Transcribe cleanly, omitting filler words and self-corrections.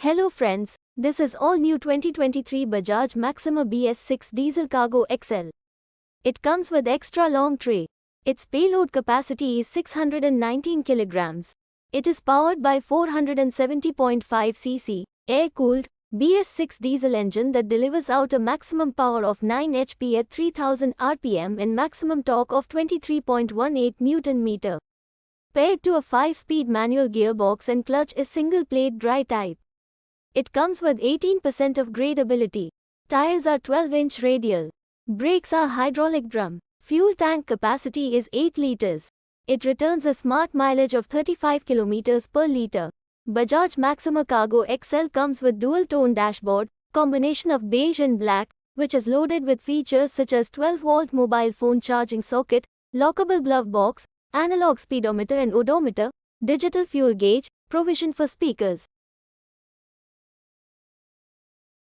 Hello friends, this is all new 2023 Bajaj Maxima BS6 Diesel Cargo XL. It comes with extra long tray. Its payload capacity is 619 kilograms. It is powered by 470.5 cc, air-cooled, BS6 diesel engine that delivers out a maximum power of 9 HP at 3000 RPM and maximum torque of 23.18 Nm. Paired to a 5-speed manual gearbox and clutch is single-plate dry type. It comes with 18% of gradeability. Tires are 12-inch radial. Brakes are hydraulic drum. Fuel tank capacity is 8 litres. It returns a smart mileage of 35 kilometers per litre. Bajaj Maxima Cargo XL comes with dual-tone dashboard, combination of beige and black, which is loaded with features such as 12-volt mobile phone charging socket, lockable glove box, analog speedometre and odometer, digital fuel gauge, provision for speakers.